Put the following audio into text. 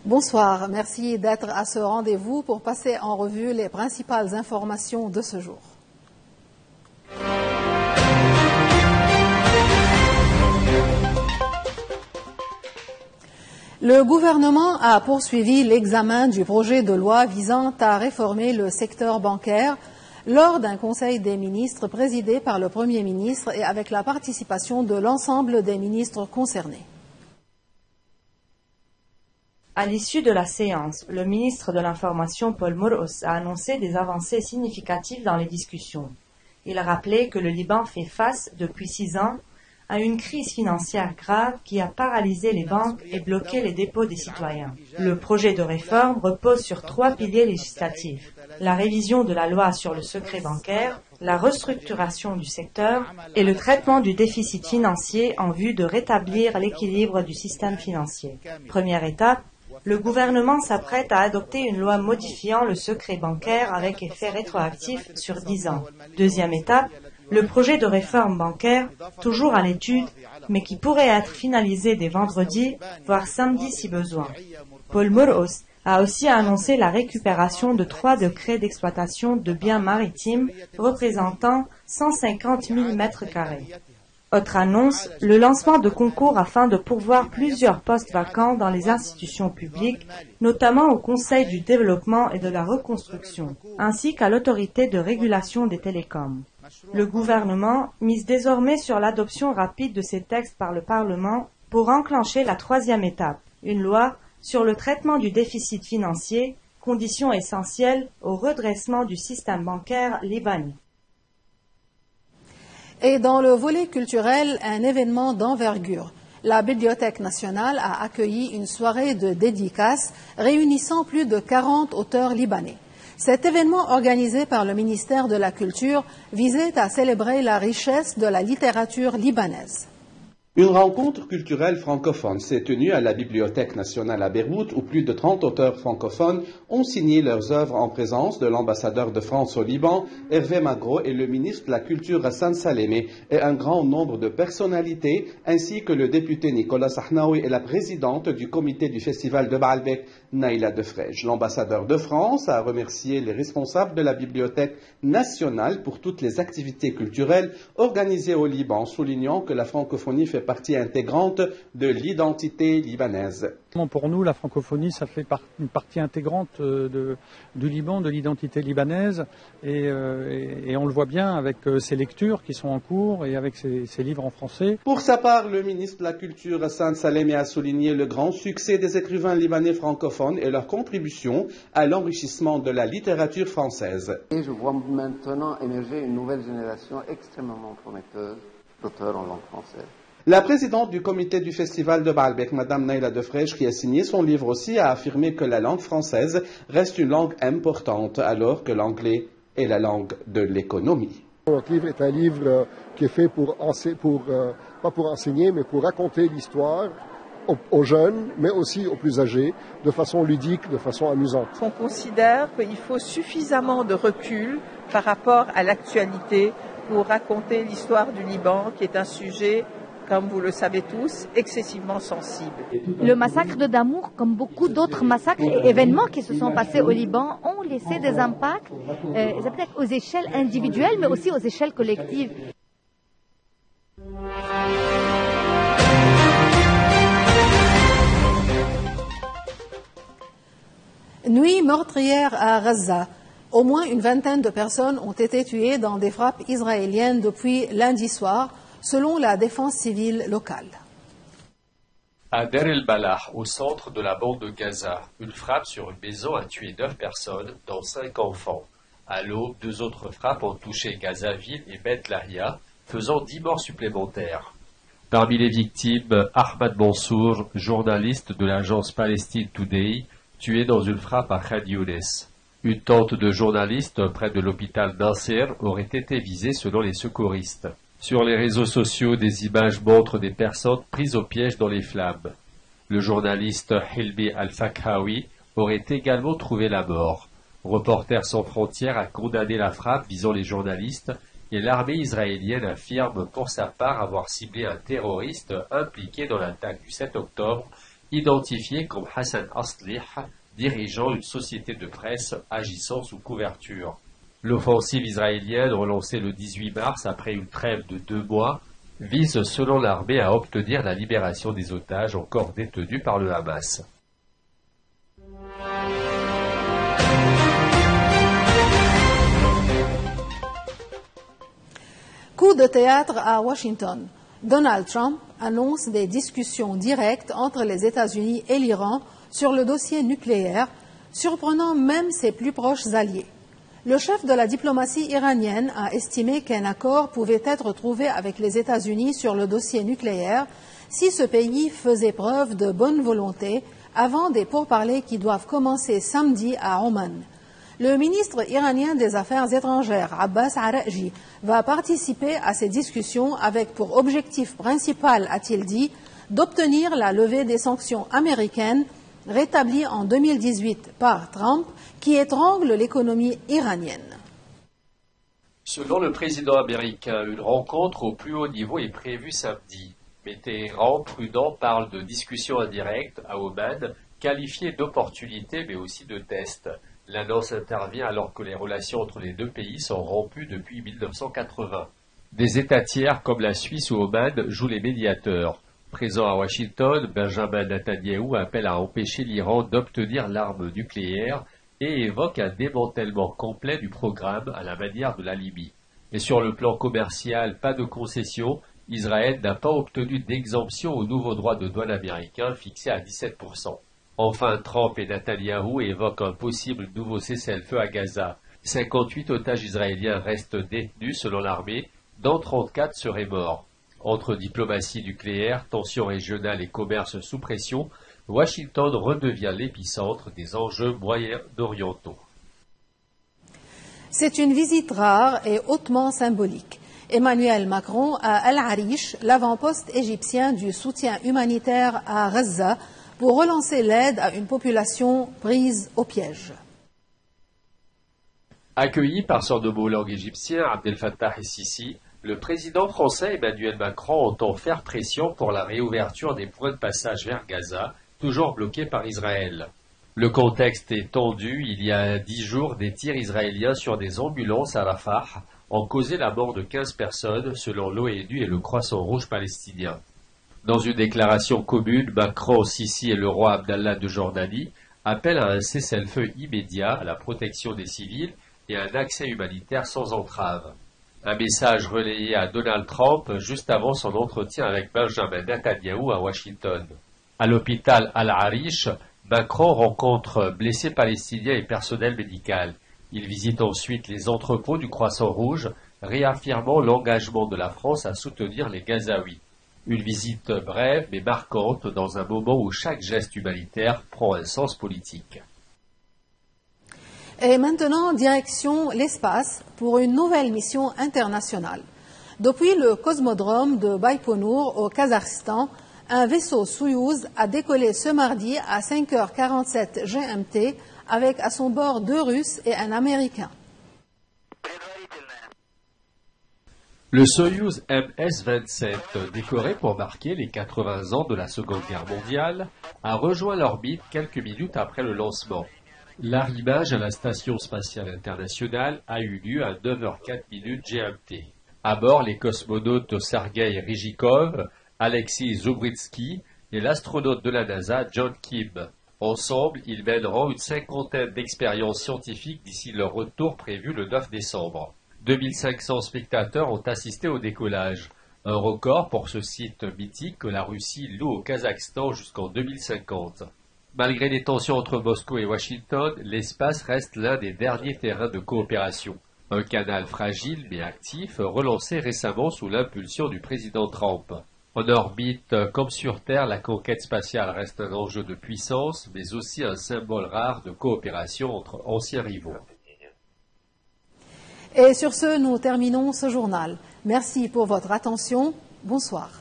Bonsoir, merci d'être à ce rendez-vous pour passer en revue les principales informations de ce jour. Le gouvernement a poursuivi l'examen du projet de loi visant à réformer le secteur bancaire lors d'un conseil des ministres présidé par le Premier ministre et avec la participation de l'ensemble des ministres concernés. À l'issue de la séance, le ministre de l'Information Paul Mourous a annoncé des avancées significatives dans les discussions. Il a rappelé que le Liban fait face, depuis 6 ans, à une crise financière grave qui a paralysé les banques et bloqué les dépôts des citoyens. Le projet de réforme repose sur 3 piliers législatifs: la révision de la loi sur le secret bancaire, la restructuration du secteur et le traitement du déficit financier en vue de rétablir l'équilibre du système financier. Première étape, le gouvernement s'apprête à adopter une loi modifiant le secret bancaire avec effet rétroactif sur 10 ans. Deuxième étape, le projet de réforme bancaire, toujours à l'étude, mais qui pourrait être finalisé dès vendredi, voire samedi si besoin. Paul Mourous a aussi annoncé la récupération de 3 décrets d'exploitation de biens maritimes représentant 150 000 mètres carrés. Autre annonce, le lancement de concours afin de pourvoir plusieurs postes vacants dans les institutions publiques, notamment au Conseil du développement et de la reconstruction, ainsi qu'à l'autorité de régulation des télécoms. Le gouvernement mise désormais sur l'adoption rapide de ces textes par le Parlement pour enclencher la 3e étape, une loi sur le traitement du déficit financier, condition essentielle au redressement du système bancaire libanais. Et dans le volet culturel, un événement d'envergure. La Bibliothèque nationale a accueilli une soirée de dédicaces réunissant plus de 40 auteurs libanais. Cet événement organisé par le ministère de la Culture visait à célébrer la richesse de la littérature libanaise. Une rencontre culturelle francophone s'est tenue à la Bibliothèque nationale à Beyrouth où plus de 30 auteurs francophones ont signé leurs œuvres en présence de l'ambassadeur de France au Liban, Hervé Magro, et le ministre de la Culture Hassan Salémé, et un grand nombre de personnalités, ainsi que le député Nicolas Sahnaoui et la présidente du comité du festival de Baalbek, Naïla Defrej. L'ambassadeur de France a remercié les responsables de la Bibliothèque nationale pour toutes les activités culturelles organisées au Liban, soulignant que la francophonie fait partie intégrante de l'identité libanaise. Pour nous, la francophonie, ça fait une partie intégrante du Liban, de l'identité libanaise, et on le voit bien avec ces lectures qui sont en cours et avec ces livres en français. Pour sa part, le ministre de la Culture, Hassan Salémé, a souligné le grand succès des écrivains libanais francophones et leur contribution à l'enrichissement de la littérature française. Et je vois maintenant émerger une nouvelle génération extrêmement prometteuse d'auteurs en langue française. La présidente du comité du festival de Baalbek, Madame Naïla Defrej, qui a signé son livre aussi, a affirmé que la langue française reste une langue importante, alors que l'anglais est la langue de l'économie. Notre livre est un livre qui est fait pas pour enseigner, mais pour raconter l'histoire aux jeunes, mais aussi aux plus âgés, de façon ludique, de façon amusante. On considère qu'il faut suffisamment de recul par rapport à l'actualité pour raconter l'histoire du Liban, qui est un sujet, comme vous le savez tous, excessivement sensible. Le massacre de Damour, comme beaucoup d'autres massacres et événements qui se sont passés au Liban, ont laissé des impacts, peut-être aux échelles individuelles, mais aussi aux échelles collectives. Nuit meurtrière à Gaza. Au moins une vingtaine de personnes ont été tuées dans des frappes israéliennes depuis lundi soir, selon la défense civile locale. À Deir el-Balah, au centre de la bande de Gaza, une frappe sur une maison a tué 9 personnes, dont 5 enfants. À l'aube, 2 autres frappes ont touché Gaza-Ville et Beth Lahia, faisant 10 morts supplémentaires. Parmi les victimes, Ahmad Mansour, journaliste de l'agence Palestine Today, tué dans une frappe à Khan Younes. Une tente de journalistes près de l'hôpital Nasser aurait été visée selon les secouristes. Sur les réseaux sociaux, des images montrent des personnes prises au piège dans les flammes. Le journaliste Hilmi Al-Fakhawi aurait également trouvé la mort. Reporters sans frontières a condamné la frappe visant les journalistes et l'armée israélienne affirme pour sa part avoir ciblé un terroriste impliqué dans l'attaque du 7 octobre identifié comme Hassan Aslih, dirigeant une société de presse agissant sous couverture. L'offensive israélienne, relancée le 18 mars après une trêve de 2 mois, vise selon l'armée à obtenir la libération des otages encore détenus par le Hamas. Coup de théâtre à Washington. Donald Trump annonce des discussions directes entre les États-Unis et l'Iran sur le dossier nucléaire, surprenant même ses plus proches alliés. Le chef de la diplomatie iranienne a estimé qu'un accord pouvait être trouvé avec les États-Unis sur le dossier nucléaire si ce pays faisait preuve de bonne volonté avant des pourparlers qui doivent commencer samedi à Oman. Le ministre iranien des Affaires étrangères, Abbas Araghchi, va participer à ces discussions avec pour objectif principal, a-t-il dit, d'obtenir la levée des sanctions américaines rétablies en 2018 par Trump, qui étrangle l'économie iranienne. Selon le président américain, une rencontre au plus haut niveau est prévue samedi. Mais Téhéran, prudent, parle de discussions indirectes à Oman, qualifiées d'opportunités mais aussi de tests. L'annonce intervient alors que les relations entre les deux pays sont rompues depuis 1980. Des États tiers comme la Suisse ou Oman jouent les médiateurs. Présent à Washington, Benjamin Netanyahou appelle à empêcher l'Iran d'obtenir l'arme nucléaire et évoque un démantèlement complet du programme à la manière de la Libye. Mais sur le plan commercial, pas de concession, Israël n'a pas obtenu d'exemption au nouveau droit de douane américain fixé à 17%. Enfin, Trump et Netanyahou évoquent un possible nouveau cessez-le-feu à Gaza. 58 otages israéliens restent détenus selon l'armée, dont 34 seraient morts. Entre diplomatie nucléaire, tensions régionales et commerce sous pression, Washington redevient l'épicentre des enjeux moyen-orientaux. C'est une visite rare et hautement symbolique. Emmanuel Macron à El Arish, l'avant-poste égyptien du soutien humanitaire à Gaza, pour relancer l'aide à une population prise au piège. Accueilli par son homologue égyptien Abdel Fattah el-Sisi, le président français Emmanuel Macron entend faire pression pour la réouverture des points de passage vers Gaza, toujours bloqués par Israël. Le contexte est tendu. Il y a 10 jours, des tirs israéliens sur des ambulances à Rafah ont causé la mort de 15 personnes, selon l'ONU et le Croissant Rouge palestinien. Dans une déclaration commune, Macron, Sisi et le roi Abdallah de Jordanie appellent à un cessez-le-feu immédiat, à la protection des civils et à un accès humanitaire sans entrave. Un message relayé à Donald Trump juste avant son entretien avec Benjamin Netanyahou à Washington. À l'hôpital Al-Arish, Macron rencontre blessés palestiniens et personnel médical. Il visite ensuite les entrepôts du Croissant Rouge, réaffirmant l'engagement de la France à soutenir les Gazaouis. Une visite brève mais marquante dans un moment où chaque geste humanitaire prend un sens politique. Et maintenant, direction l'espace pour une nouvelle mission internationale. Depuis le cosmodrome de Baïkonour au Kazakhstan, un vaisseau Soyouz a décollé ce mardi à 5h47 GMT avec à son bord 2 Russes et un Américain. Le Soyouz MS-27, décoré pour marquer les 80 ans de la Seconde Guerre mondiale, a rejoint l'orbite quelques minutes après le lancement. L'arrivage à la Station spatiale internationale a eu lieu à 9h04 GMT. À bord, les cosmonautes Sergei Rijikov, Alexis Zubritsky et l'astronaute de la NASA John Kim. Ensemble, ils mèneront une 50aine d'expériences scientifiques d'ici leur retour prévu le 9 décembre. 2500 spectateurs ont assisté au décollage, un record pour ce site mythique que la Russie loue au Kazakhstan jusqu'en 2050. Malgré les tensions entre Moscou et Washington, l'espace reste l'un des derniers terrains de coopération. Un canal fragile mais actif, relancé récemment sous l'impulsion du président Trump. En orbite comme sur Terre, la conquête spatiale reste un enjeu de puissance, mais aussi un symbole rare de coopération entre anciens rivaux. Et sur ce, nous terminons ce journal. Merci pour votre attention. Bonsoir.